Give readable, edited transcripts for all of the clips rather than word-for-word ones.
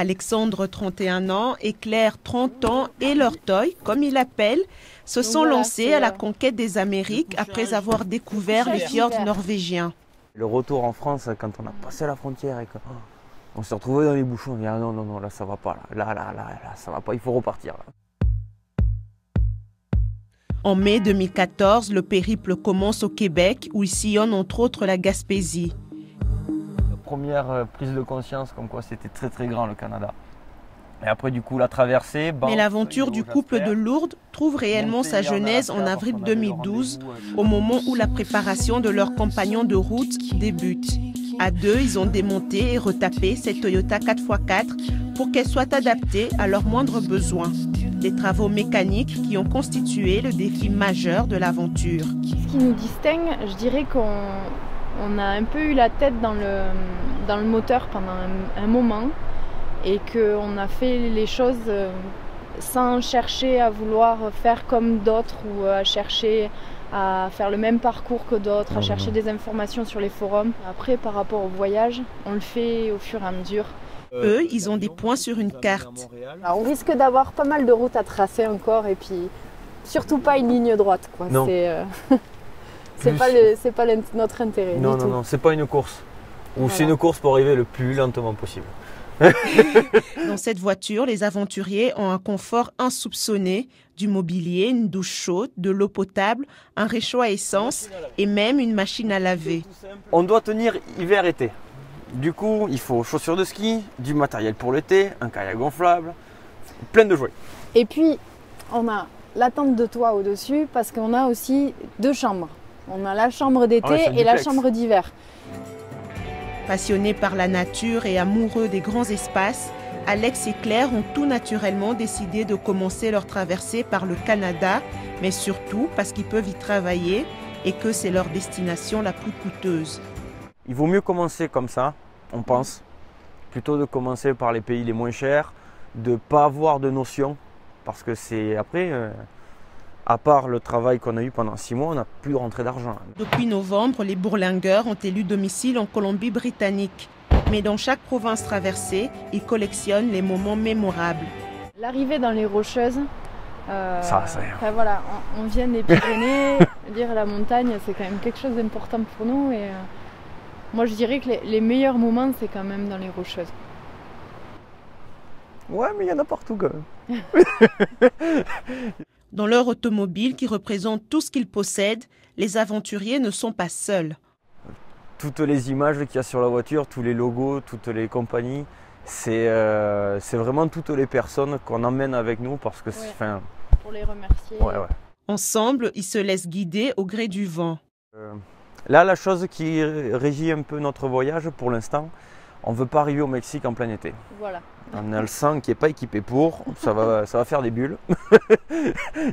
Alexandre, 31 ans, et Claire, 30 ans, et leur toy, comme ils l'appellent, se sont lancés à la conquête des Amériques après avoir découvert les fjords norvégiens. Le retour en France, quand on a passé la frontière et qu'on s'est retrouvé dans les bouchons, on dit ah non, non, non, là ça va pas, là, ça va pas, il faut repartir. Là. En mai 2014, le périple commence au Québec, où il sillonne entre autres la Gaspésie. La première prise de conscience comme quoi c'était très très grand le Canada. Et après du coup la traversée... Mais l'aventure du couple de Lourdes trouve réellement sa genèse en avril 2012, au moment où la préparation de leur compagnon de route débute. À deux, ils ont démonté et retapé cette Toyota 4x4 pour qu'elle soit adaptée à leurs moindres besoins. Des travaux mécaniques qui ont constitué le défi majeur de l'aventure. Ce qui nous distingue, je dirais qu'on a un peu eu la tête dans le moteur pendant un moment et qu'on a fait les choses sans chercher à vouloir faire comme d'autres ou à chercher à faire le même parcours que d'autres, à chercher des informations sur les forums. Après, par rapport au voyage, on le fait au fur et à mesure. Eux, ils ont des points sur une carte. Alors, on risque d'avoir pas mal de routes à tracer encore et puis surtout pas une ligne droite, quoi. C'est pas notre intérêt. Non, du non, tout. non, c'est pas une course. Ou c'est une course pour arriver le plus lentement possible. Dans cette voiture, les aventuriers ont un confort insoupçonné, du mobilier, une douche chaude, de l'eau potable, un réchaud à essence et même une machine à laver. On doit tenir hiver-été. Du coup, il faut chaussures de ski, du matériel pour l'été, un kayak gonflable, plein de jouets. Et puis, on a la tente de toit au-dessus parce qu'on a aussi deux chambres. On a la chambre d'été et la chambre d'hiver. Passionnés par la nature et amoureux des grands espaces, Alex et Claire ont tout naturellement décidé de commencer leur traversée par le Canada, mais surtout parce qu'ils peuvent y travailler et que c'est leur destination la plus coûteuse. Il vaut mieux commencer comme ça, on pense, plutôt de commencer par les pays les moins chers, de ne pas avoir de notion, parce que c'est après, à part le travail qu'on a eu pendant 6 mois, on n'a plus de rentrée d'argent. Depuis novembre, les Bourlingueurs ont élu domicile en Colombie-Britannique. Mais dans chaque province traversée, ils collectionnent les moments mémorables. L'arrivée dans les Rocheuses, voilà, on vient des Pyrénées, dire la montagne, c'est quand même quelque chose d'important pour nous. Et moi, je dirais que les meilleurs moments, c'est quand même dans les Rocheuses. Ouais, mais il y en a partout quand même. Dans leur automobile qui représente tout ce qu'ils possèdent, les aventuriers ne sont pas seuls. Toutes les images qu'il y a sur la voiture, tous les logos, toutes les compagnies, c'est vraiment toutes les personnes qu'on emmène avec nous parce que pour les remercier. Ouais. Ensemble, ils se laissent guider au gré du vent. Là, la chose qui régit un peu notre voyage pour l'instant, on ne veut pas arriver au Mexique en plein été. Voilà. On a le sang qui n'est pas équipé pour, ça va faire des bulles.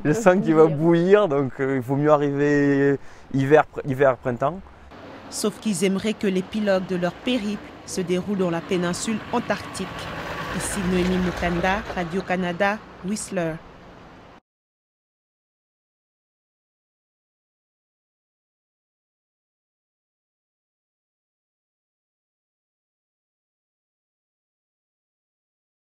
Le sang qui va bouillir, donc il vaut mieux arriver hiver-printemps. Sauf qu'ils aimeraient que l'épilogue de leur périple se déroule dans la péninsule antarctique. Ici Noémie Mukanda, Radio-Canada, Whistler.